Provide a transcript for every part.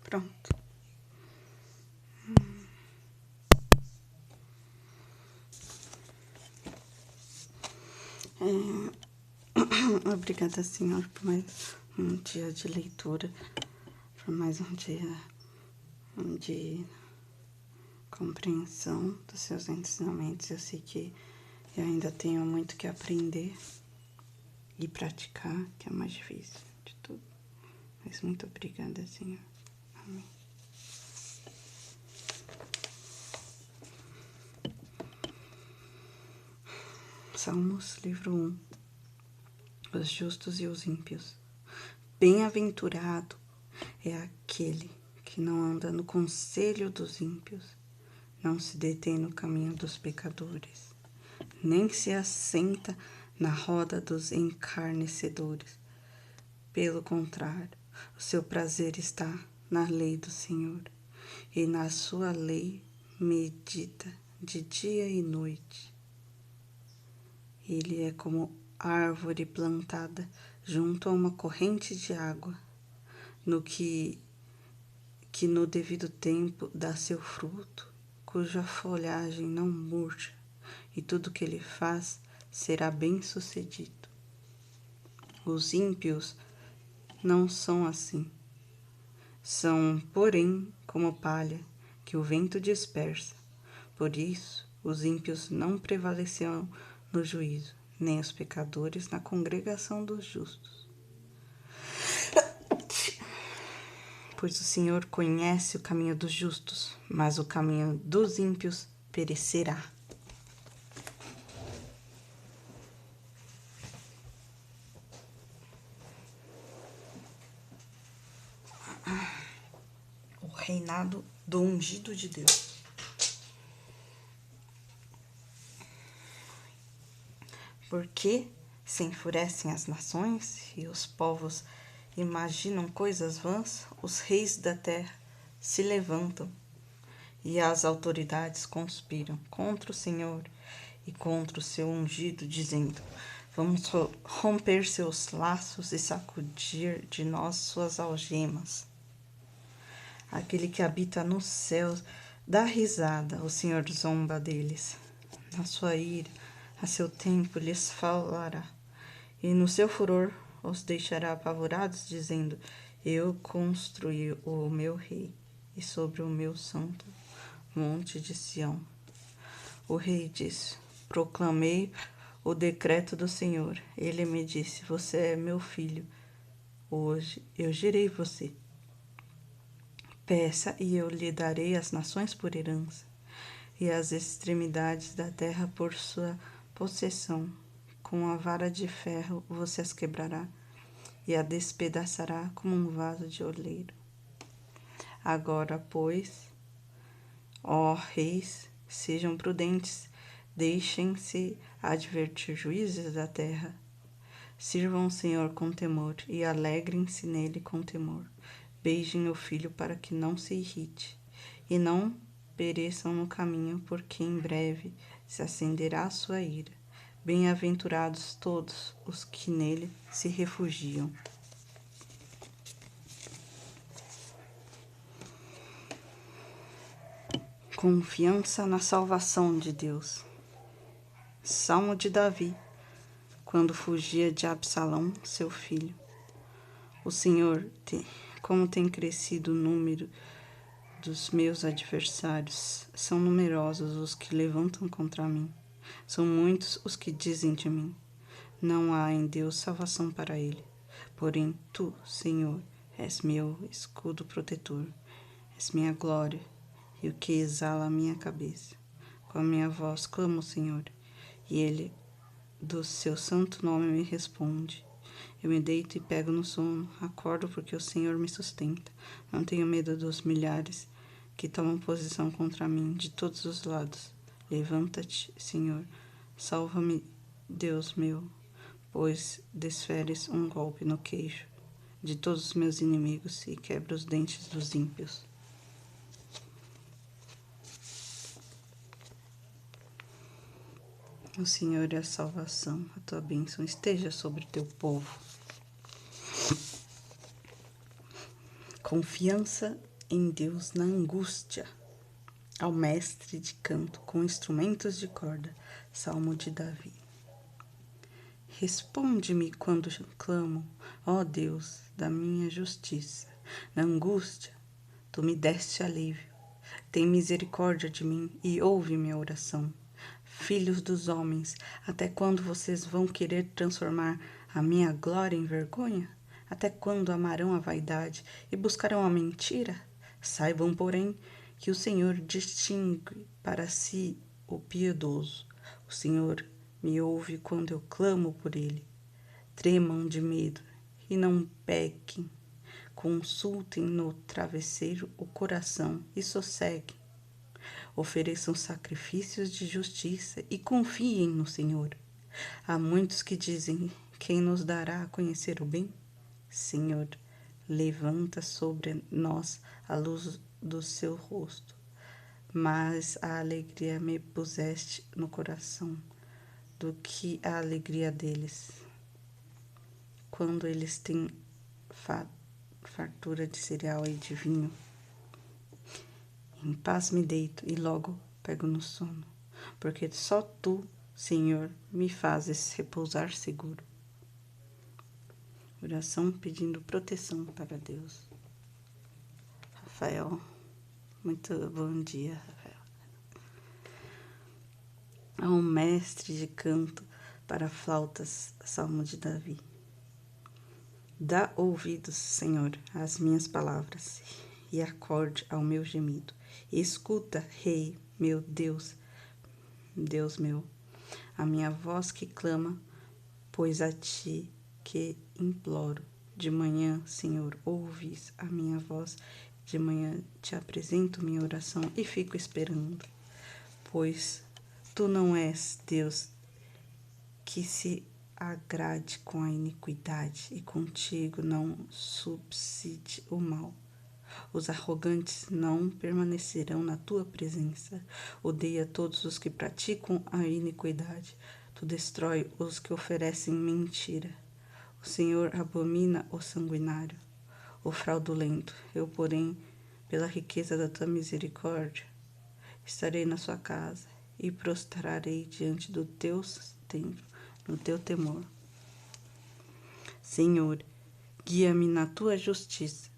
Pronto. Obrigada, Senhor, por mais um dia de leitura, por mais um dia de compreensão dos seus ensinamentos. Eu sei que eu ainda tenho muito que aprender e praticar, que é o mais difícil de tudo. Mas muito obrigada, Senhor. Amém. Salmos, livro 1. Os justos e os ímpios. Bem-aventurado é aquele que não anda no conselho dos ímpios, não se detém no caminho dos pecadores, nem se assenta na roda dos encarnecedores. Pelo contrário, o seu prazer está na lei do Senhor, e na sua lei medita de dia e noite. Ele é como árvore plantada junto a uma corrente de água, no que no devido tempo dá seu fruto, cuja folhagem não murcha, e tudo que ele faz será bem-sucedido. Os ímpios não são assim. São, porém, como palha que o vento dispersa. Por isso, os ímpios não prevalecerão no juízo, nem os pecadores na congregação dos justos. Pois o Senhor conhece o caminho dos justos, mas o caminho dos ímpios perecerá. O reinado do ungido de Deus. Porque se enfurecem as nações e os povos imaginam coisas vãs, os reis da terra se levantam e as autoridades conspiram contra o Senhor e contra o seu ungido, dizendo: vamos romper seus laços e sacudir de nós suas algemas. Aquele que habita nos céus dá risada, o Senhor zomba deles. Na sua ira, a seu tempo lhes falará, e no seu furor os deixará apavorados, dizendo: eu construí o meu rei, e sobre o meu santo monte de Sião. O rei disse: proclamei o decreto do Senhor. Ele me disse: você é meu filho, hoje eu gerei você. Peça e eu lhe darei as nações por herança, e as extremidades da terra por sua possessão. Com a vara de ferro você as quebrará, e a despedaçará como um vaso de oleiro. Agora, pois, ó reis, sejam prudentes, deixem-se advertir juízes da terra. Sirvam o Senhor com temor e alegrem-se nele com temor. Beijem o filho para que não se irrite, e não pereçam no caminho, porque em breve se acenderá a sua ira. Bem-aventurados todos os que nele se refugiam. Confiança na salvação de Deus. Salmo de Davi, quando fugia de Absalão, seu filho. O Senhor, como tem crescido o número dos meus adversários, são numerosos os que levantam contra mim. São muitos os que dizem de mim: não há em Deus salvação para ele. Porém, tu, Senhor, és meu escudo protetor, és minha glória e o que exala a minha cabeça. Com a minha voz clamo ao Senhor, e ele do seu santo nome me responde. Eu me deito e pego no sono, acordo porque o Senhor me sustenta. Não tenho medo dos milhares que tomam posição contra mim de todos os lados. Levanta-te, Senhor, salva-me, Deus meu, pois desferes um golpe no queixo de todos os meus inimigos e quebra os dentes dos ímpios. O Senhor é a salvação, a tua bênção esteja sobre o teu povo. Confiança em Deus na angústia. Ao mestre de canto com instrumentos de corda. Salmo de Davi. Responde-me quando clamo, ó Deus, da minha justiça. Na angústia, tu me deste alívio. Tem misericórdia de mim e ouve minha oração. Filhos dos homens, até quando vocês vão querer transformar a minha glória em vergonha? Até quando amarão a vaidade e buscarão a mentira? Saibam, porém, que o Senhor distingue para si o piedoso. O Senhor me ouve quando eu clamo por ele. Tremam de medo e não pequem. Consultem no travesseiro o coração e sosseguem. Ofereçam sacrifícios de justiça e confiem no Senhor. Há muitos que dizem: quem nos dará a conhecer o bem? Senhor, levanta sobre nós a luz do seu rosto. Mas a alegria me puseste no coração, do que a alegria deles, quando eles têm fartura de cereal e de vinho. Em paz me deito e logo pego no sono, porque só tu, Senhor, me fazes repousar seguro. Oração pedindo proteção para Deus. Rafael, muito bom dia, Rafael. Ao mestre de canto para flautas, Salmo de Davi. Dá ouvidos, Senhor, às minhas palavras, e acorde ao meu gemido. Escuta, Rei, meu Deus, Deus meu, a minha voz que clama, pois a ti que imploro. De manhã, Senhor, ouves a minha voz, de manhã te apresento minha oração e fico esperando, pois tu não és Deus que se agrade com a iniquidade, e contigo não subside o mal. Os arrogantes não permanecerão na tua presença. Odeia todos os que praticam a iniquidade. Tu destrói os que oferecem mentira. O Senhor abomina o sanguinário, o fraudulento. Eu, porém, pela riqueza da tua misericórdia, estarei na sua casa e prostrarei diante do teu templo, no teu temor. Senhor, guia-me na tua justiça.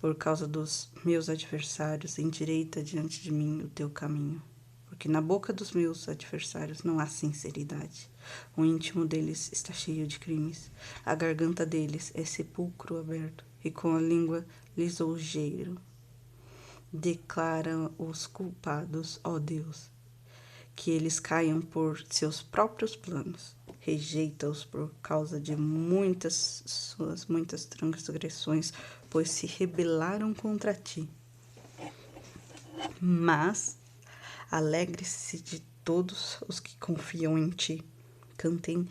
Por causa dos meus adversários, endireita diante de mim o teu caminho. Porque na boca dos meus adversários não há sinceridade. O íntimo deles está cheio de crimes. A garganta deles é sepulcro aberto, e com a língua lisonjeiro. Declara os culpados, ó Deus, que eles caiam por seus próprios planos. Rejeita-os por causa de suas muitas transgressões, pois se rebelaram contra ti. Mas alegre-se de todos os que confiam em ti. Cantem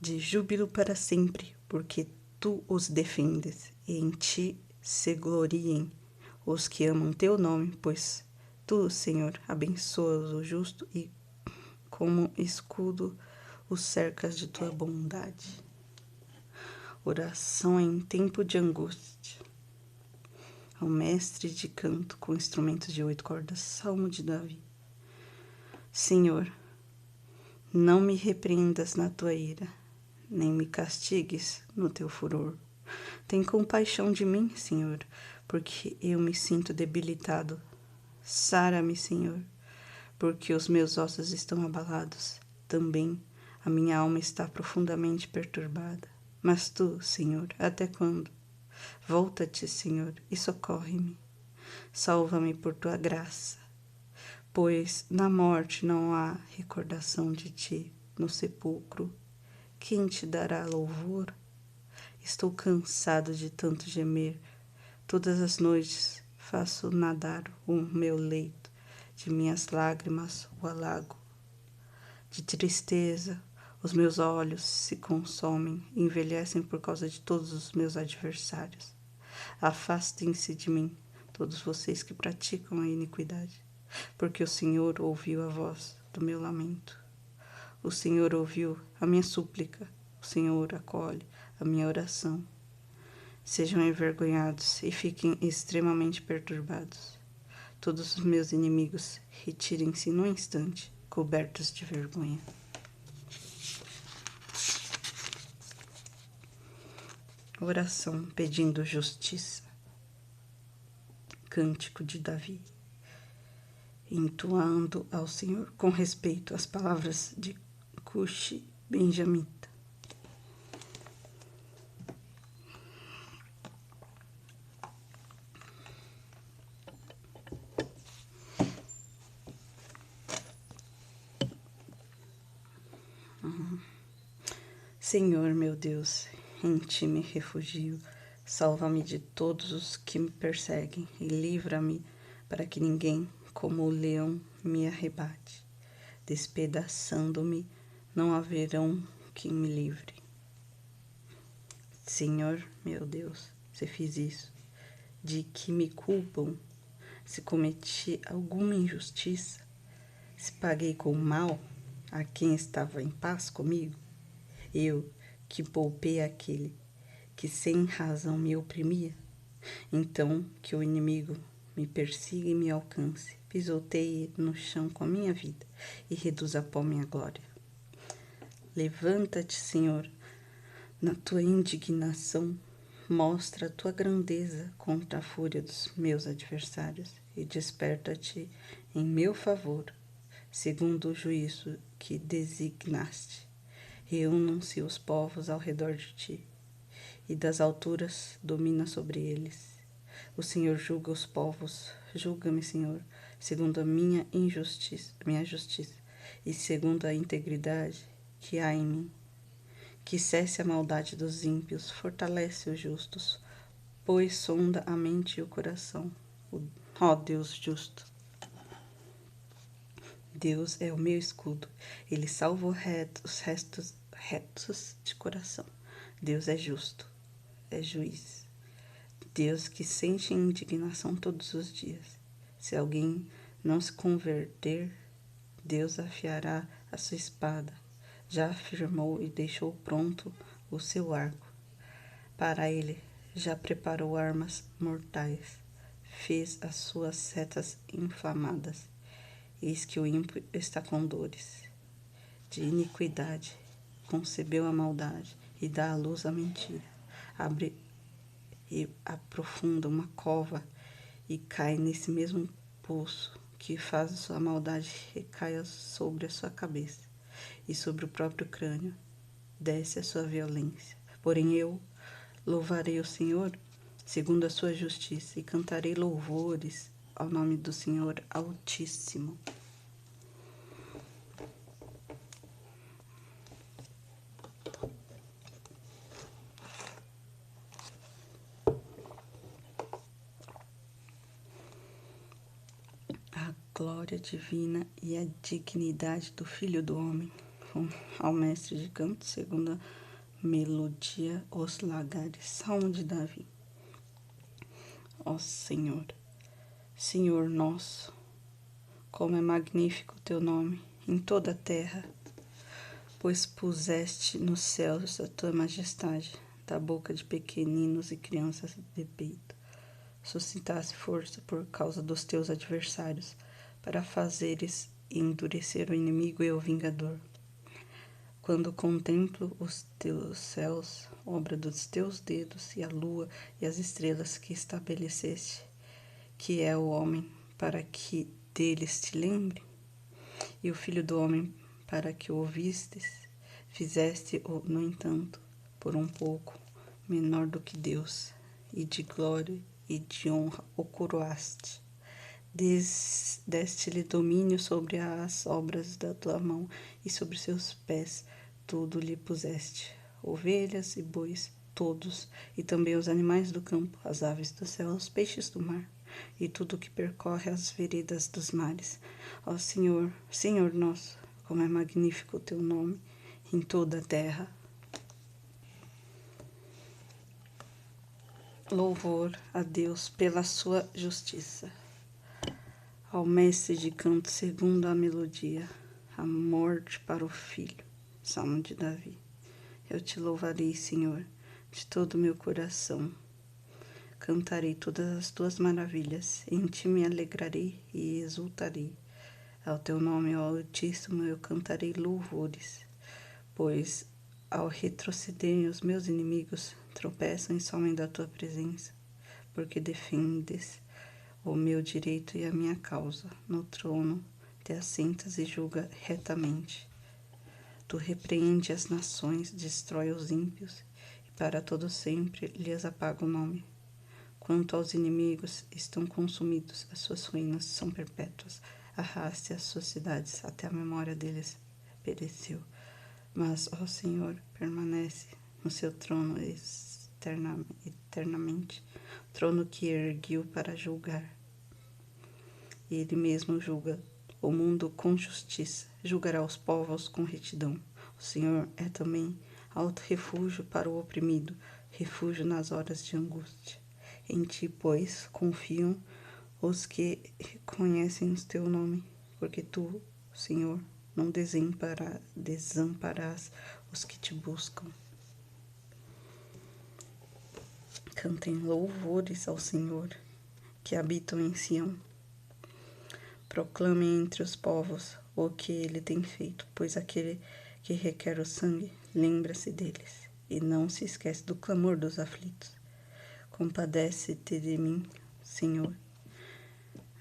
de júbilo para sempre, porque tu os defendes, e em ti se gloriem os que amam teu nome, pois tu, Senhor, abençoas o justo e como escudo os cercas de tua bondade. Oração em tempo de angústia. Ao mestre de canto com instrumentos de 8 cordas, Salmo de Davi. Senhor, não me repreendas na tua ira, nem me castigues no teu furor. Tem compaixão de mim, Senhor, porque eu me sinto debilitado. Sara-me, Senhor, porque os meus ossos estão abalados. Também a minha alma está profundamente perturbada. Mas tu, Senhor, até quando? Volta-te, Senhor, e socorre-me. Salva-me por tua graça, pois na morte não há recordação de ti. No sepulcro, quem te dará louvor? Estou cansado de tanto gemer. Todas as noites faço nadar o meu leito, de minhas lágrimas o alago. De tristeza, os meus olhos se consomem e envelhecem por causa de todos os meus adversários. Afastem-se de mim, todos vocês que praticam a iniquidade, porque o Senhor ouviu a voz do meu lamento. O Senhor ouviu a minha súplica, o Senhor acolhe a minha oração. sejam envergonhados e fiquem extremamente perturbados. Todos os meus inimigos retirem-se num instante, cobertos de vergonha. Oração pedindo justiça. Cântico de Davi. Entoando ao Senhor com respeito as palavras de Cushi benjamita. Senhor meu Deus, em ti me refugio, salva-me de todos os que me perseguem e livra-me para que ninguém, como o leão, me arrebate. Despedaçando-me, não haverão quem me livre. Senhor meu Deus, se fiz isso, de que me culpam, se cometi alguma injustiça, se paguei com mal a quem estava em paz comigo, eu que poupei aquele que sem razão me oprimia, então que o inimigo me persiga e me alcance, pisoteie no chão com a minha vida e reduza a pó minha glória. Levanta-te, Senhor, na tua indignação, mostra a tua grandeza contra a fúria dos meus adversários e desperta-te em meu favor, segundo o juízo que designaste. Reúnam-se os povos ao redor de ti, e das alturas domina sobre eles. O Senhor julga os povos, julga-me, Senhor, segundo a minha justiça, e segundo a integridade que há em mim. Que cesse a maldade dos ímpios, fortalece os justos, pois sonda a mente e o coração. Ó Deus justo. Deus é o meu escudo, ele salva os restos retos de coração. Deus é justo, é juiz. Deus que sente indignação todos os dias. Se alguém não se converter, Deus afiará a sua espada. Já afirmou e deixou pronto o seu arco. Para ele já preparou armas mortais. Fez as suas setas inflamadas. Eis que o ímpio está com dores de iniquidade. Concebeu a maldade e dá à luz a mentira. Abre e aprofunda uma cova e cai nesse mesmo poço que faz a sua maldade recaia sobre a sua cabeça e sobre o próprio crânio. Desce a sua violência. Porém eu louvarei o Senhor segundo a sua justiça e cantarei louvores ao nome do Senhor Altíssimo. A glória divina e a dignidade do Filho do Homem, ao mestre de canto, segundo a melodia, os lagares, Salmo de Davi. Ó Senhor, Senhor nosso, como é magnífico o teu nome em toda a terra, pois puseste nos céus a tua majestade, da boca de pequeninos e crianças de peito. Suscitasse força por causa dos teus adversários, para fazeres endurecer o inimigo e o vingador. Quando contemplo os teus céus, obra dos teus dedos, e a lua e as estrelas que estabeleceste, que é o homem, para que deles te lembre, e o filho do homem, para que o ouvistes, fizeste-o, no entanto, por um pouco menor do que Deus, e de glória e de honra o coroaste. Deste-lhe domínio sobre as obras da tua mão, e sobre seus pés tudo lhe puseste, ovelhas e bois, todos, e também os animais do campo, as aves do céu, os peixes do mar, e tudo que percorre as veredas dos mares. Ó Senhor, Senhor nosso, como é magnífico o teu nome em toda a terra. Louvor a Deus pela sua justiça. Ao mestre de canto segundo a melodia, a morte para o filho. Salmo de Davi. Eu te louvarei, Senhor, de todo o meu coração. cantarei todas as tuas maravilhas, em ti me alegrarei e exultarei. Ao teu nome, ó Altíssimo, eu cantarei louvores, pois ao retrocederem os meus inimigos, tropeçam e somem da tua presença, porque defendes o meu direito e a minha causa. No trono te assentas e julga retamente. Tu repreende as nações, destrói os ímpios, e para todo sempre lhes apaga o nome. Quanto aos inimigos, estão consumidos, as suas ruínas são perpétuas. Arraste as suas cidades, até a memória deles pereceu. Mas, ó Senhor, permanece no seu trono eternamente, trono que ergueu para julgar. Ele mesmo julga o mundo com justiça, julgará os povos com retidão. O Senhor é também alto refúgio para o oprimido, refúgio nas horas de angústia. Em ti, pois, confiam os que conhecem o teu nome, porque tu, Senhor, não desamparás os que te buscam. Cantem louvores ao Senhor, que habitam em Sião. Proclamem entre os povos o que ele tem feito, pois aquele que requer o sangue lembra-se deles, e não se esquece do clamor dos aflitos. Compadece-te de mim, Senhor.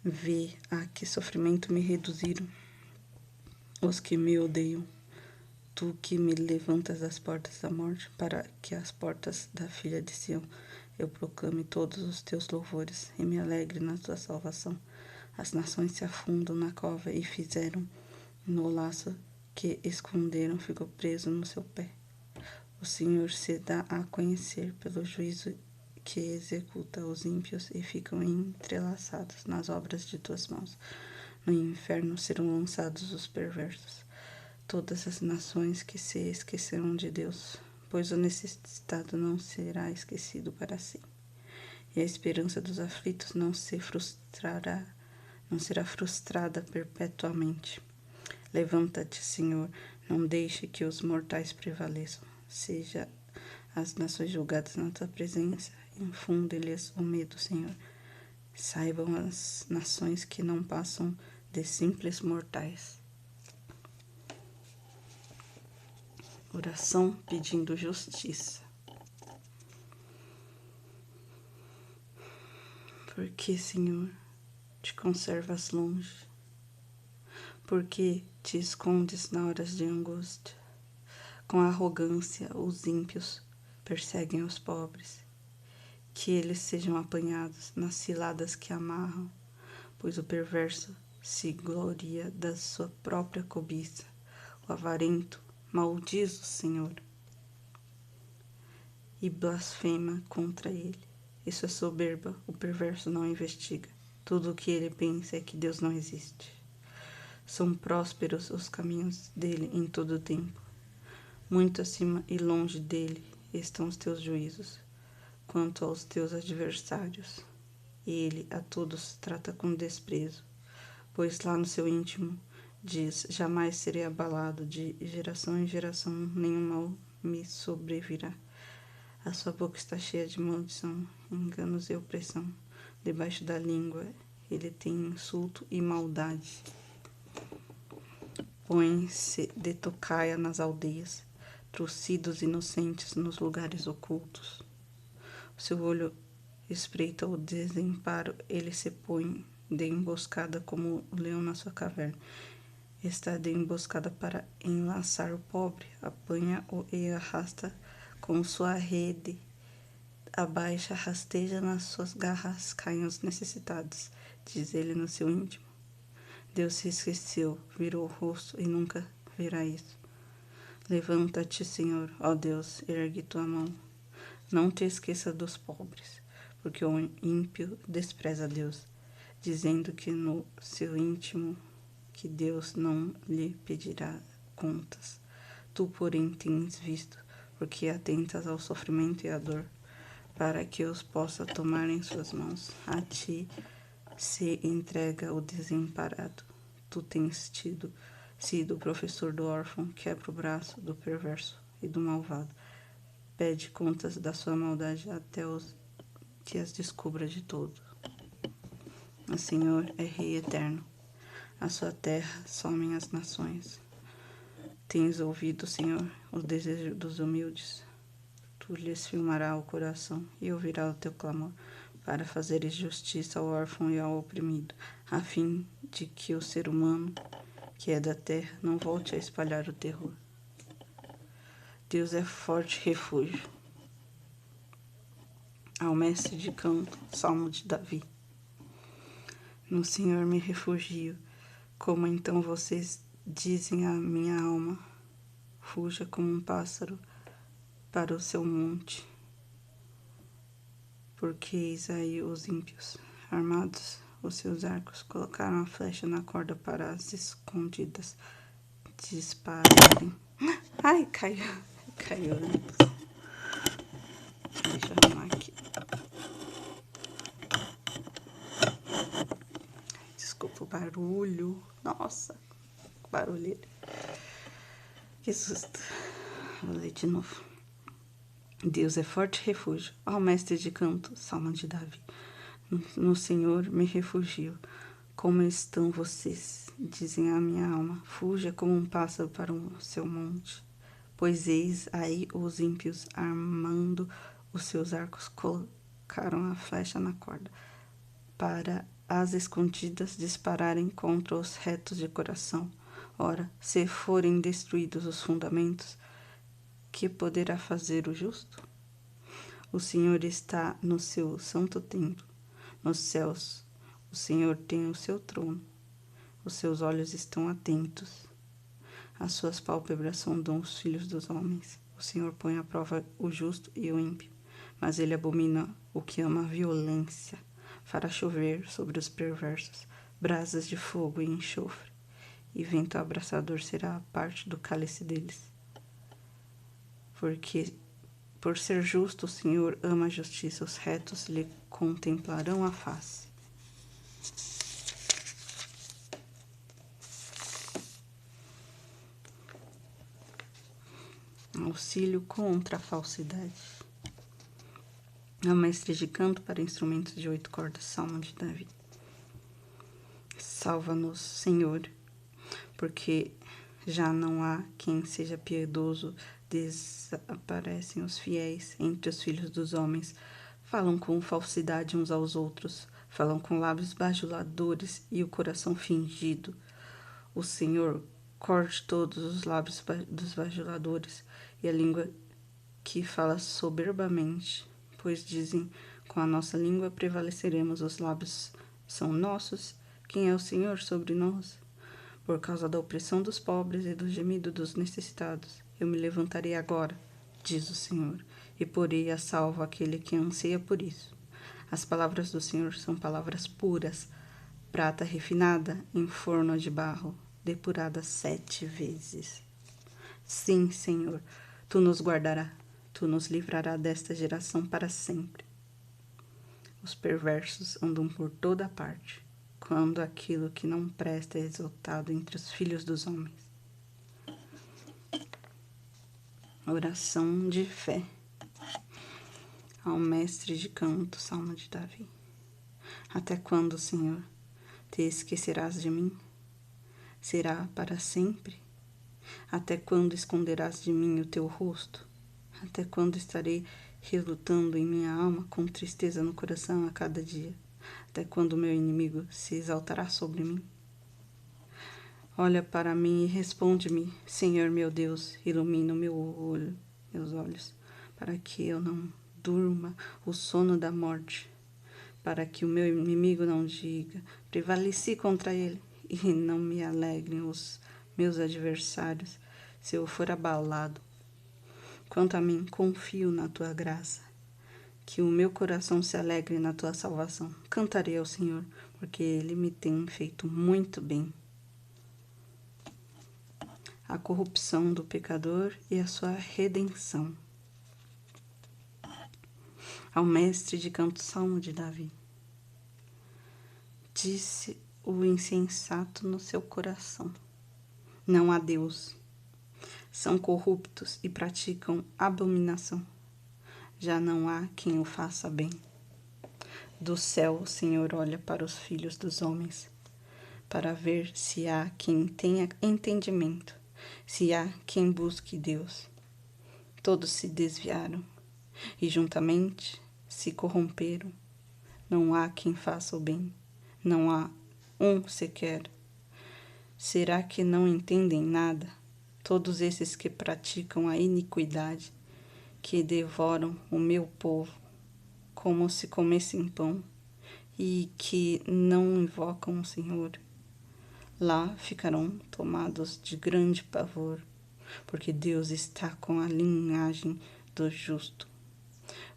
Vê a que sofrimento me reduziram os que me odeiam. Tu que me levantas das portas da morte, para que as portas da filha de Sião eu proclame todos os teus louvores e me alegre na tua salvação. As nações se afundam na cova e fizeram no laço que esconderam, ficou preso no seu pé. O Senhor se dá a conhecer pelo juízo que executa os ímpios e ficam entrelaçados nas obras de tuas mãos. No inferno serão lançados os perversos, todas as nações que se esquecerão de Deus, pois o necessitado não será esquecido para sempre. E a esperança dos aflitos não será frustrada perpetuamente. Levanta-te, Senhor, não deixe que os mortais prevaleçam. Seja as nações julgadas na tua presença, infunde-lhes o medo, Senhor. Saibam as nações que não passam de simples mortais. Oração pedindo justiça. Porque, Senhor, te conservas longe? Porque te escondes na horas de angústia? Com arrogância, os ímpios perseguem os pobres. Que eles sejam apanhados nas ciladas que amarram, pois o perverso se gloria da sua própria cobiça. O avarento maldiz o Senhor e blasfema contra ele. Isso é soberba, o perverso não investiga. Tudo o que ele pensa é que Deus não existe. São prósperos os caminhos dele em todo o tempo. Muito acima e longe dele estão os teus juízos, quanto aos teus adversários. Ele a todos trata com desprezo, pois lá no seu íntimo diz: jamais serei abalado, de geração em geração nenhum mal me sobrevirá. A sua boca está cheia de maldição, enganos e opressão. Debaixo da língua ele tem insulto e maldade. Põe-se de tocaia nas aldeias, trucida os inocentes nos lugares ocultos. O seu olho espreita o desemparo, ele se põe de emboscada como o leão na sua caverna. Está de emboscada para enlaçar o pobre, apanha-o e arrasta com sua rede. Abaixa, rasteja nas suas garras, caem os necessitados, diz ele no seu íntimo. Deus se esqueceu, virou o rosto e nunca verá isso. Levanta-te, Senhor, ó Deus, ergue tua mão. Não te esqueça dos pobres, porque o ímpio despreza Deus, dizendo que no seu íntimo que Deus não lhe pedirá contas. Tu, porém, tens visto, porque atentas ao sofrimento e à dor, para que os possa tomar em suas mãos. A ti se entrega o desamparado. Tu tens sido o professor do órfão, quebra o braço do perverso e do malvado. Pede contas da sua maldade até os que as descubra de todo. O Senhor é Rei eterno. A sua terra somem as nações. Tens ouvido, Senhor, o desejo dos humildes. Tu lhes filmará o coração e ouvirá o teu clamor, para fazeres justiça ao órfão e ao oprimido, a fim de que o ser humano, que é da terra, não volte a espalhar o terror. Deus é forte refúgio. Ao mestre de canto, Salmo de Davi. No Senhor me refugio. Como então vocês dizem à minha alma, fuja como um pássaro para o seu monte. Porque eis aí os ímpios, armados os seus arcos, colocaram a flecha na corda para as escondidas dispararem. Ai, caiu antes. Deixa eu arrumar aqui. Desculpa o barulho. Nossa, barulheira. Que susto. Vou ler de novo. Deus é forte refúgio. Ao mestre de canto, Salmo de Davi. No Senhor me refugio. Como estão vocês? Dizem a minha alma. Fuja como um pássaro para o seu monte. Pois eis aí os ímpios armando os seus arcos, colocaram a flecha na corda, para as escondidas dispararem contra os retos de coração. Ora, se forem destruídos os fundamentos, que poderá fazer o justo? O Senhor está no seu santo templo. Nos céus, o Senhor tem o seu trono. Os seus olhos estão atentos. As suas pálpebras sondam os filhos dos homens. O Senhor põe à prova o justo e o ímpio, mas ele abomina o que ama a violência. Fará chover sobre os perversos brasas de fogo e enxofre, e vento abrasador será a parte do cálice deles. Porque, por ser justo, o Senhor ama a justiça, os retos lhe contemplarão a face. Auxílio contra a falsidade. A mestre de canto para instrumentos de 8 cordas, Salmo de Davi. Salva-nos, Senhor, porque já não há quem seja piedoso. Desaparecem os fiéis entre os filhos dos homens. Falam com falsidade uns aos outros. Falam com lábios bajuladores e o coração fingido. O Senhor corte todos os lábios dos bajuladores e a língua que fala soberbamente, pois dizem, com a nossa língua prevaleceremos, os lábios são nossos, quem é o Senhor sobre nós? Por causa da opressão dos pobres e do gemido dos necessitados, eu me levantarei agora, diz o Senhor, e porei a salvo aquele que anseia por isso. As palavras do Senhor são palavras puras, prata refinada em forno de barro, depurada 7 vezes. Sim, Senhor, tu nos guardarás, tu nos livrarás desta geração para sempre. Os perversos andam por toda parte, quando aquilo que não presta é exaltado entre os filhos dos homens. Oração de fé. Ao mestre de canto, Salmo de Davi. Até quando, Senhor, te esquecerás de mim? Será para sempre? Até quando esconderás de mim o teu rosto? Até quando estarei relutando em minha alma, com tristeza no coração a cada dia? Até quando meu inimigo se exaltará sobre mim? Olha para mim e responde-me, Senhor meu Deus, ilumina meus olhos, para que eu não durma o sono da morte, para que o meu inimigo não diga, prevaleci contra ele, e não me alegrem os meus adversários, se eu for abalado. Quanto a mim, confio na tua graça, que o meu coração se alegre na tua salvação. Cantarei ao Senhor, porque ele me tem feito muito bem. A corrupção do pecador e a sua redenção. Ao mestre de canto, Salmo de Davi. Disse o insensato no seu coração: não há Deus. São corruptos e praticam abominação. Já não há quem o faça bem. Do céu o Senhor olha para os filhos dos homens, para ver se há quem tenha entendimento, se há quem busque Deus. Todos se desviaram e juntamente se corromperam. Não há quem faça o bem, não há um sequer. Será que não entendem nada? Todos esses que praticam a iniquidade, que devoram o meu povo como se comessem pão, e que não invocam o Senhor, lá ficarão tomados de grande pavor, porque Deus está com a linhagem do justo.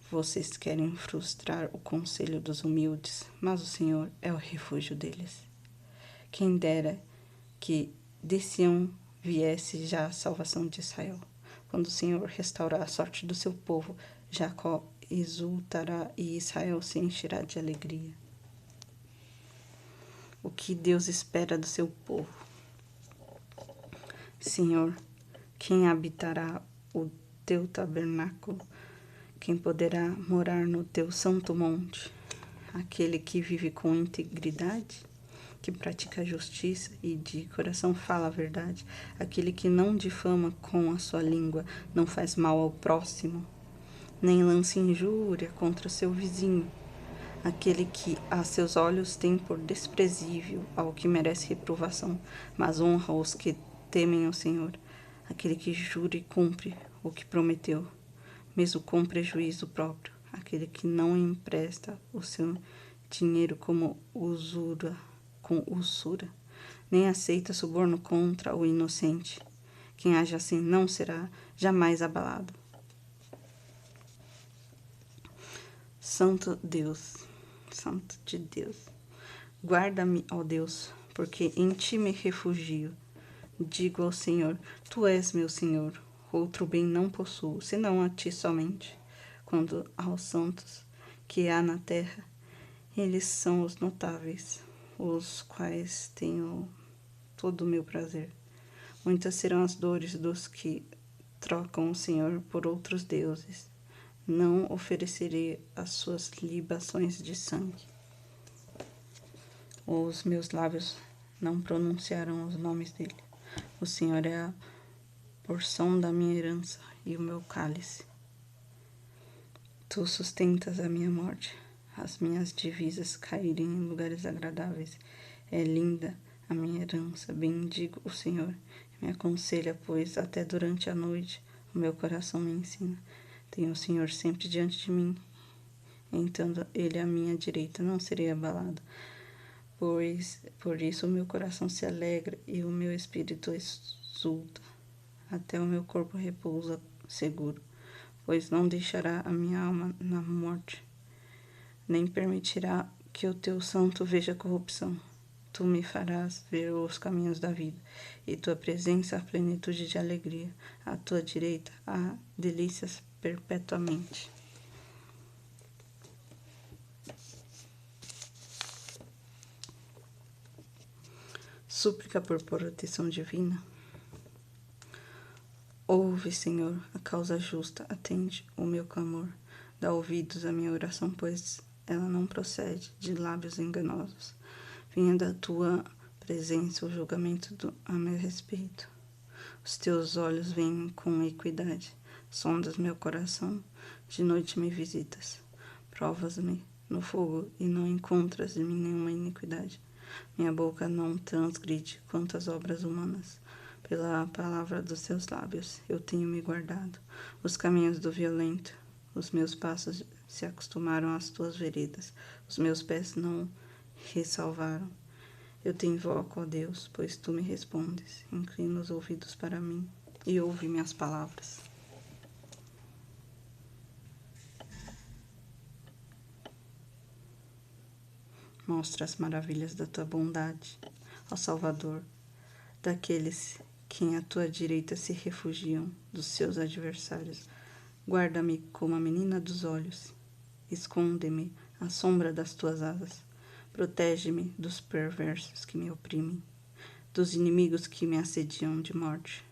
Vocês querem frustrar o conselho dos humildes, mas o Senhor é o refúgio deles. Quem dera que de Sião viesse já a salvação de Israel. Quando o Senhor restaurar a sorte do seu povo, Jacó exultará e Israel se encherá de alegria. O que Deus espera do seu povo? Senhor, quem habitará o teu tabernáculo? Quem poderá morar no teu santo monte? Aquele que vive com integridade, que pratica a justiça e de coração fala a verdade, aquele que não difama com a sua língua, não faz mal ao próximo, nem lança injúria contra o seu vizinho, aquele que a seus olhos tem por desprezível ao que merece reprovação, mas honra os que temem o Senhor, aquele que jura e cumpre o que prometeu, mesmo com prejuízo próprio, aquele que não empresta o seu dinheiro com usura, nem aceita suborno contra o inocente. Quem age assim não será jamais abalado. Santo de Deus, guarda-me, ó Deus, porque em ti me refugio. Digo ao Senhor, tu és meu Senhor, outro bem não possuo, senão a ti somente. Quando aos santos que há na terra, eles são os notáveis, os quais tenho todo o meu prazer. Muitas serão as dores dos que trocam o Senhor por outros deuses. Não oferecerei as suas libações de sangue. Os meus lábios não pronunciaram os nomes dele. O Senhor é a porção da minha herança e o meu cálice. Tu sustentas a minha morte, as minhas divisas caírem em lugares agradáveis. É linda a minha herança, bendigo o Senhor. Me aconselha, pois, até durante a noite, o meu coração me ensina. Tenho o Senhor sempre diante de mim, então ele à minha direita, não serei abalado. Pois por isso o meu coração se alegra e o meu espírito exulta. Até o meu corpo repousa seguro, pois não deixará a minha alma na morte, nem permitirá que o teu santo veja corrupção. Tu me farás ver os caminhos da vida, e tua presença a plenitude de alegria. À tua direita há delícias perpetuamente. Súplica por proteção divina. Ouve, Senhor, a causa justa, atende o meu clamor. Dá ouvidos à minha oração, pois ela não procede de lábios enganosos. Venha da tua presença o julgamento a meu respeito. Os teus olhos veem com equidade. Sondas meu coração, de noite me visitas. Provas-me no fogo e não encontras em mim nenhuma iniquidade. Minha boca não transgride quanto as obras humanas. Pela palavra dos teus lábios eu tenho me guardado. Os caminhos do violento, os meus passos se acostumaram às tuas veredas. Os meus pés não ressalvaram. Eu te invoco, ó Deus, pois tu me respondes. Inclina os ouvidos para mim e ouve minhas palavras. Mostra as maravilhas da tua bondade, ó Salvador, daqueles que em a tua direita se refugiam dos seus adversários. Guarda-me como a menina dos olhos. Esconde-me à sombra das tuas asas. Protege-me dos perversos que me oprimem, dos inimigos que me assediam de morte.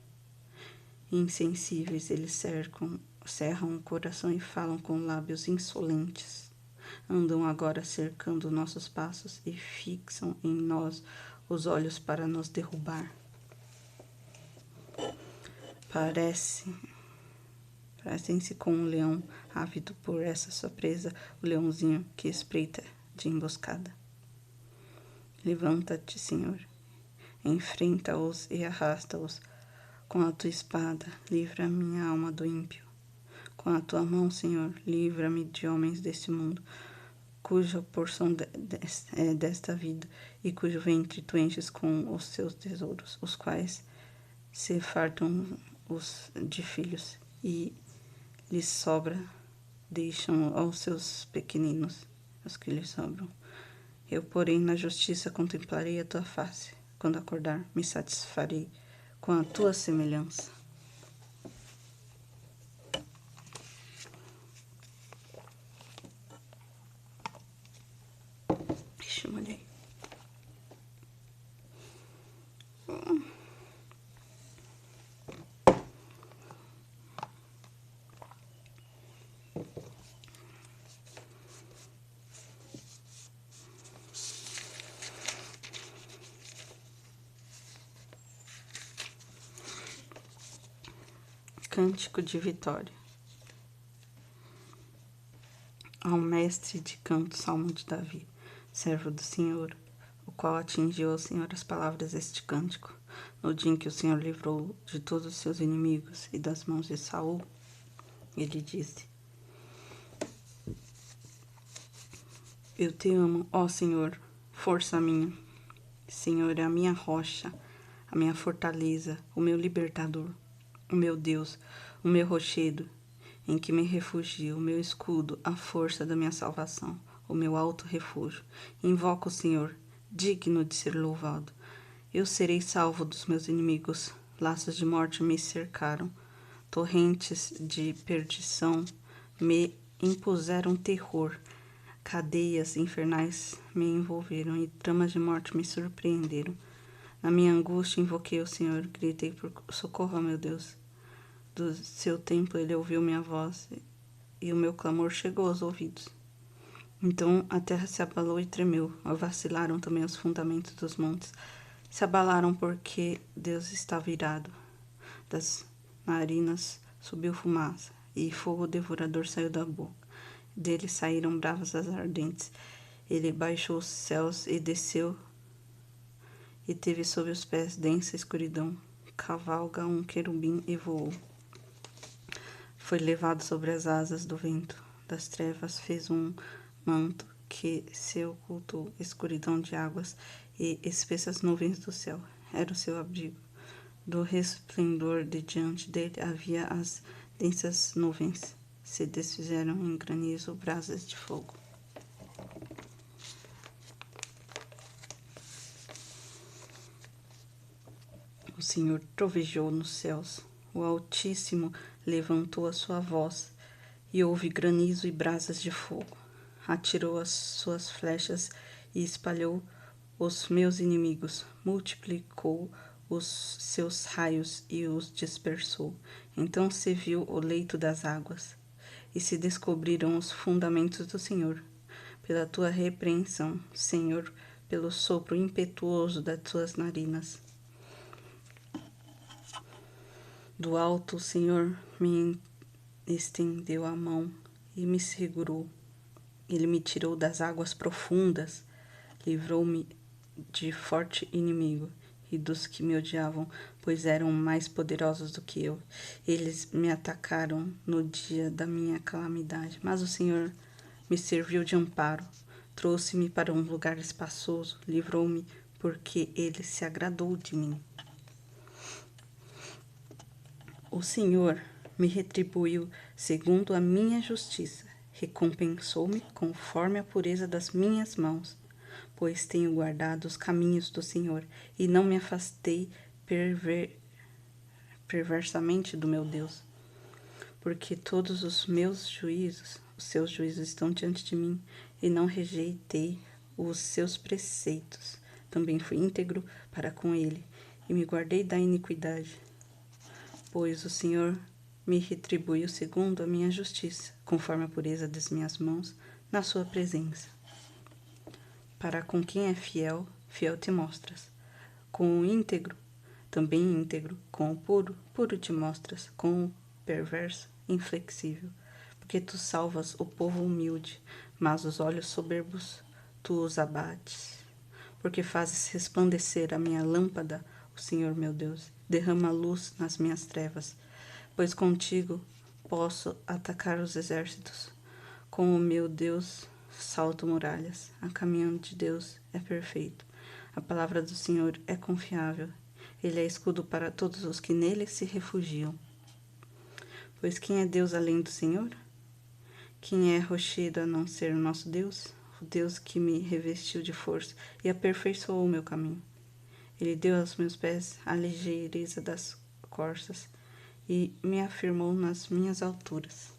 Insensíveis eles cerram o coração e falam com lábios insolentes. andam agora cercando nossos passos e fixam em nós os olhos para nos derrubar. Parecem-se com um leão ávido por essa sua presa, o leãozinho que espreita de emboscada. Levanta-te, Senhor, enfrenta-os e arrasta-os. Com a tua espada, livra minha alma do ímpio. Com a tua mão, Senhor, livra-me de homens deste mundo, cuja porção é desta vida, e cujo ventre tu enches com os seus tesouros, os quais se fartam de filhos, e lhes sobra, deixam aos seus pequeninos, os que lhes sobram. Eu, porém, na justiça contemplarei a tua face. Quando acordar, me satisfarei com a tua semelhança. Deixa eu olhar. Cântico de vitória. Ao mestre de canto, salmo de Davi, servo do Senhor, o qual atingiu ao Senhor as palavras deste cântico, no dia em que o Senhor livrou de todos os seus inimigos e das mãos de Saul. Ele disse: Eu te amo, ó Senhor, força minha. Senhor é a minha rocha, a minha fortaleza, o meu libertador, o meu Deus, o meu rochedo, em que me refugio, o meu escudo, a força da minha salvação, o meu alto refúgio. Invoco o Senhor, digno de ser louvado. Eu serei salvo dos meus inimigos. Laços de morte me cercaram, torrentes de perdição me impuseram terror. Cadeias infernais me envolveram e tramas de morte me surpreenderam. Na minha angústia invoquei o Senhor, gritei por socorro ao meu Deus. Do seu templo ele ouviu minha voz e o meu clamor chegou aos ouvidos. Então a terra se abalou e tremeu, vacilaram também os fundamentos dos montes. Se abalaram porque Deus estava irado. Das narinas subiu fumaça e fogo devorador saiu da boca. Dele saíram bravas as ardentes. Ele baixou os céus e desceu, e teve sob os pés densa escuridão. Cavalga um querubim e voou. Foi levado sobre as asas do vento. Das trevas fez um manto que se ocultou, escuridão de águas e espessas nuvens do céu. Era o seu abrigo. Do resplendor de diante dele havia as densas nuvens. Se desfizeram em granizo brasas de fogo. O Senhor trovejou nos céus. O Altíssimo levantou a sua voz e houve granizo e brasas de fogo. Atirou as suas flechas e espalhou os meus inimigos. Multiplicou os seus raios e os dispersou. Então se viu o leito das águas e se descobriram os fundamentos do Senhor. Pela tua repreensão, Senhor, pelo sopro impetuoso das tuas narinas. Do alto, o Senhor me estendeu a mão e me segurou. Ele me tirou das águas profundas, livrou-me de forte inimigo e dos que me odiavam, pois eram mais poderosos do que eu. Eles me atacaram no dia da minha calamidade, mas o Senhor me serviu de amparo. Trouxe-me para um lugar espaçoso, livrou-me, porque ele se agradou de mim. O Senhor me retribuiu segundo a minha justiça, recompensou-me conforme a pureza das minhas mãos, pois tenho guardado os caminhos do Senhor e não me afastei perversamente do meu Deus. Porque todos os meus juízos, os seus juízos estão diante de mim, e não rejeitei os seus preceitos. Também fui íntegro para com ele, e me guardei da iniquidade. Pois o Senhor me retribuiu segundo a minha justiça, conforme a pureza das minhas mãos na sua presença. Para com quem é fiel, fiel te mostras. Com o íntegro, também íntegro. Com o puro, puro te mostras. Com o perverso, inflexível. Porque tu salvas o povo humilde, mas os olhos soberbos tu os abates. Porque fazes resplandecer a minha lâmpada, o Senhor meu Deus, derrama luz nas minhas trevas, pois contigo posso atacar os exércitos. Com o meu Deus salto muralhas, a caminho de Deus é perfeito. A palavra do Senhor é confiável, ele é escudo para todos os que nele se refugiam. Pois quem é Deus além do Senhor? Quem é rochedo a não ser o nosso Deus? O Deus que me revestiu de força e aperfeiçoou o meu caminho. Ele deu aos meus pés a ligeireza das corças e me afirmou nas minhas alturas.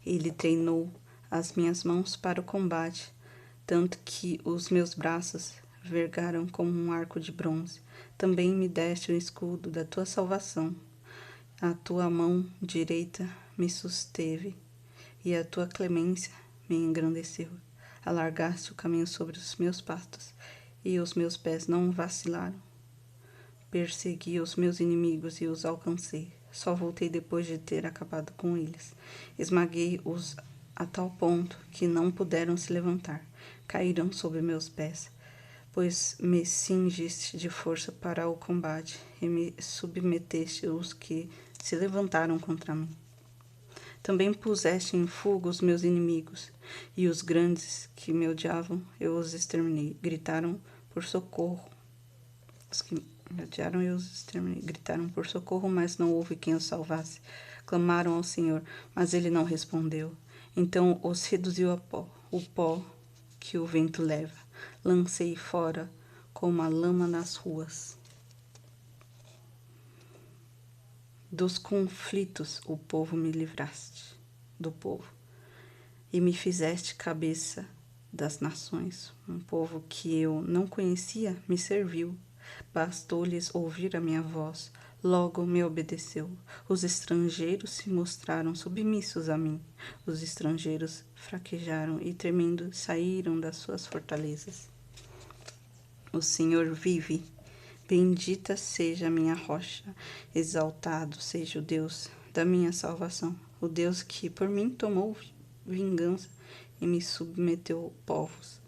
Ele treinou as minhas mãos para o combate, tanto que os meus braços vergaram como um arco de bronze. Também me deste o escudo da tua salvação. A tua mão direita me susteve, e a tua clemência me engrandeceu. Alargaste o caminho sobre os meus pastos, e os meus pés não vacilaram. Persegui os meus inimigos e os alcancei. Só voltei depois de ter acabado com eles. Esmaguei-os a tal ponto que não puderam se levantar. Caíram sob meus pés, pois me cingiste de força para o combate e me submeteste os que se levantaram contra mim. Também puseste em fuga os meus inimigos, e os grandes que me odiavam, eu os exterminei. Gritaram por socorro. Os que me odiaram, eu os exterminei. Gritaram por socorro, mas não houve quem os salvasse. Clamaram ao Senhor, mas ele não respondeu. Então os reduziu a pó, o pó que o vento leva. Lancei fora como a lama nas ruas. Dos conflitos o povo me livraste, do povo, e me fizeste cabeça das nações. Um povo que eu não conhecia me serviu. Bastou-lhes ouvir a minha voz, logo me obedeceu. Os estrangeiros se mostraram submissos a mim. Os estrangeiros fraquejaram e, tremendo, saíram das suas fortalezas. O Senhor vive. Bendita seja a minha rocha, exaltado seja o Deus da minha salvação, o Deus que por mim tomou vingança e me submeteu povos,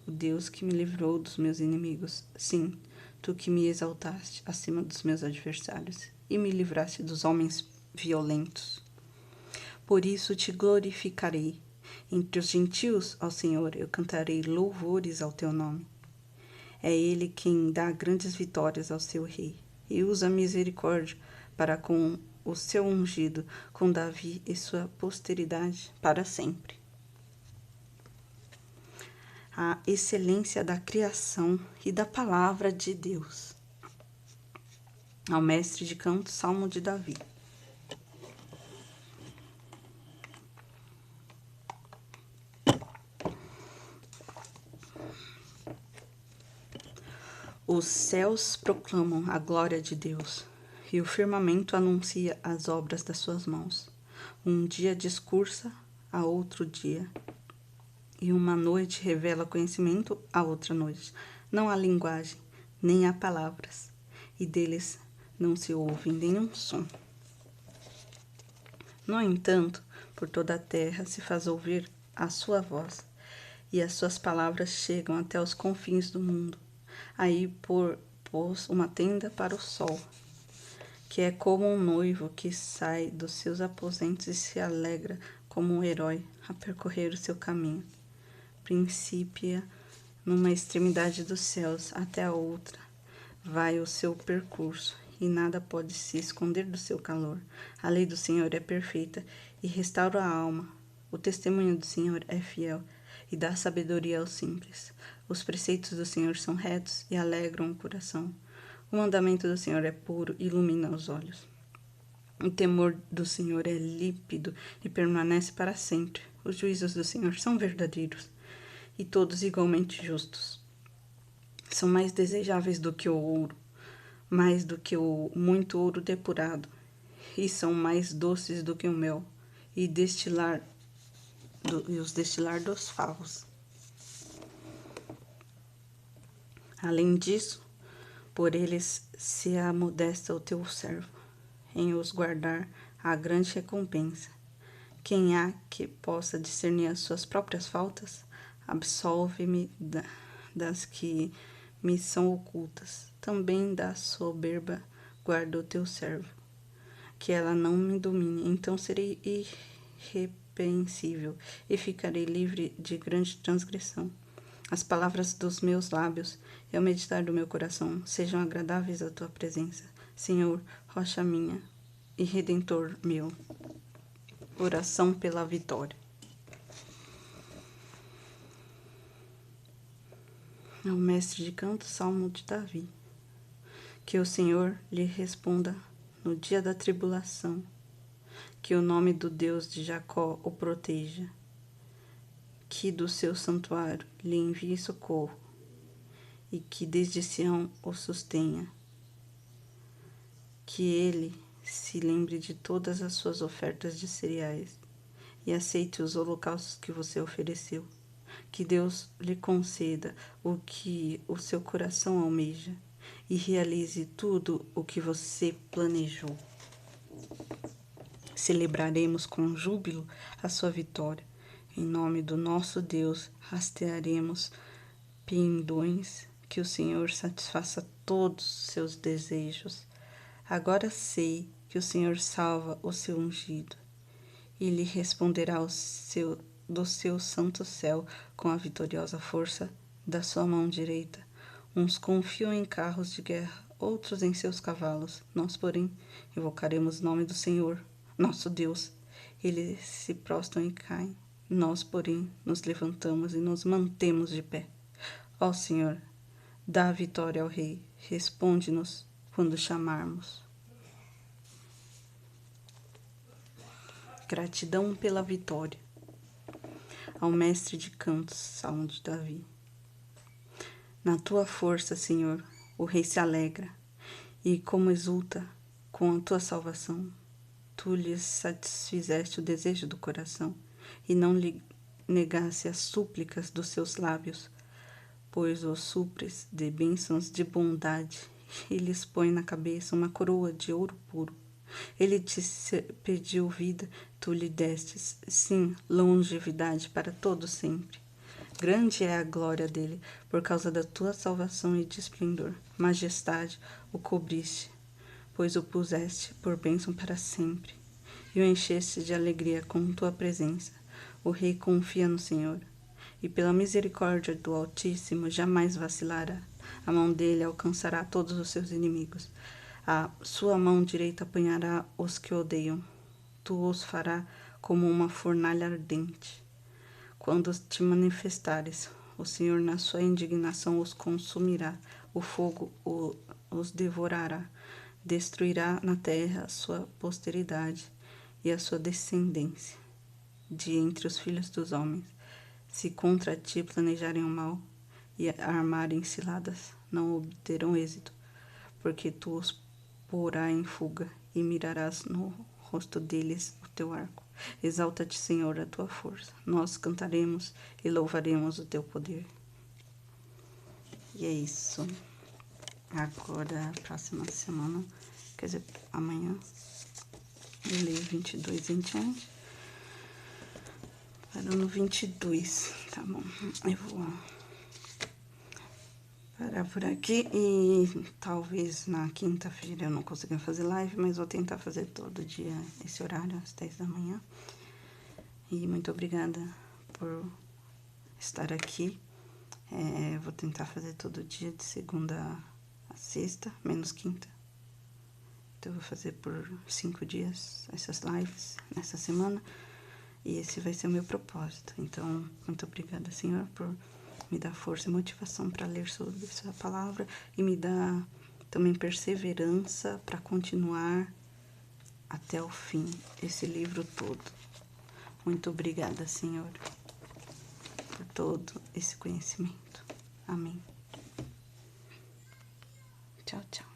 o Deus que me livrou dos meus inimigos. Sim, tu que me exaltaste acima dos meus adversários e me livraste dos homens violentos. Por isso te glorificarei. Entre os gentios, ó Senhor, eu cantarei louvores ao teu nome. É ele quem dá grandes vitórias ao seu rei e usa misericórdia para com o seu ungido, com Davi e sua posteridade para sempre. A excelência da criação e da palavra de Deus. Ao mestre de canto, Salmo de Davi. Os céus proclamam a glória de Deus, e o firmamento anuncia as obras das suas mãos. Um dia discursa a outro dia, e uma noite revela conhecimento a outra noite. Não há linguagem, nem há palavras, e deles não se ouve nenhum som. No entanto, por toda a terra se faz ouvir a sua voz, e as suas palavras chegam até os confins do mundo. Aí pôs uma tenda para o sol, que é como um noivo que sai dos seus aposentos e se alegra como um herói a percorrer o seu caminho. Princípio numa extremidade dos céus até a outra, vai o seu percurso, e nada pode se esconder do seu calor. A lei do Senhor é perfeita e restaura a alma. O testemunho do Senhor é fiel e dá sabedoria aos simples. Os preceitos do Senhor são retos e alegram o coração. O mandamento do Senhor é puro e ilumina os olhos. O temor do Senhor é límpido e permanece para sempre. Os juízos do Senhor são verdadeiros e todos igualmente justos. São mais desejáveis do que o ouro, mais do que o muito ouro depurado, e são mais doces do que o mel, e destilar e os destilar dos favos. Além disso, por eles se amodesta o teu servo, em os guardar a grande recompensa. Quem há que possa discernir as suas próprias faltas? Absolve-me das que me são ocultas. Também da soberba guarda o teu servo, que ela não me domine. Então serei irrepreensível e ficarei livre de grande transgressão. As palavras dos meus lábios e o meditar do meu coração sejam agradáveis à tua presença, Senhor, rocha minha e redentor meu. Oração pela vitória. Ao mestre de canto, Salmo de Davi. Que o Senhor lhe responda no dia da tribulação, que o nome do Deus de Jacó o proteja, que do seu santuário lhe envie socorro, e que desde Sião o sustenha, que ele se lembre de todas as suas ofertas de cereais e aceite os holocaustos que você ofereceu. Que Deus lhe conceda o que o seu coração almeja e realize tudo o que você planejou. Celebraremos com júbilo a sua vitória. Em nome do nosso Deus, hastearemos pendões, que o Senhor satisfaça todos os seus desejos. Agora sei que o Senhor salva o seu ungido e lhe responderá do seu santo céu com a vitoriosa força da sua mão direita. Uns confiam em carros de guerra, outros em seus cavalos. Nós, porém, invocaremos o nome do Senhor, nosso Deus. Eles se prostram e caem. Nós, porém, nos levantamos e nos mantemos de pé. Ó Senhor, dá a vitória ao Rei. Responde-nos quando chamarmos. Gratidão pela vitória. Ao mestre de cantos, Salmo de Davi. Na tua força, Senhor, o rei se alegra, e como exulta com a tua salvação. Tu lhes satisfizeste o desejo do coração, e não lhe negasse as súplicas dos seus lábios, pois os supres de bênçãos de bondade, e lhes põe na cabeça uma coroa de ouro puro. Ele te pediu vida, tu lhe destes, sim, longevidade para todo sempre. Grande é a glória dele, por causa da tua salvação e de esplendor. Majestade o cobriste, pois o puseste por bênção para sempre, e o encheste de alegria com tua presença. O rei confia no Senhor, e pela misericórdia do Altíssimo jamais vacilará. A mão dele alcançará todos os seus inimigos. A sua mão direita apanhará os que odeiam. Tu os fará como uma fornalha ardente. Quando te manifestares, o Senhor na sua indignação os consumirá. O fogo os devorará. Destruirá na terra a sua posteridade e a sua descendência de entre os filhos dos homens. Se contra ti planejarem o mal e armarem ciladas, não obterão êxito, porque tu os porá em fuga e mirarás no rosto deles o teu arco. Exalta-te, Senhor, a tua força. Nós cantaremos e louvaremos o teu poder. E é isso. Agora, próxima semana, quer dizer, amanhã, eu leio 22 em diante. Parou no 22, tá bom? Eu vou parar por aqui e talvez na quinta-feira eu não consiga fazer live, mas vou tentar fazer todo dia esse horário, às 10 da manhã. E muito obrigada por estar aqui. Vou tentar fazer todo dia, de segunda a sexta, menos quinta. Então, eu vou fazer por 5 dias essas lives nessa semana. E esse vai ser o meu propósito. Então, muito obrigada, Senhor, por me dar força e motivação para ler sobre sua palavra e me dar também perseverança para continuar até o fim esse livro todo. Muito obrigada, Senhor, por todo esse conhecimento. Amém. Tchau, tchau.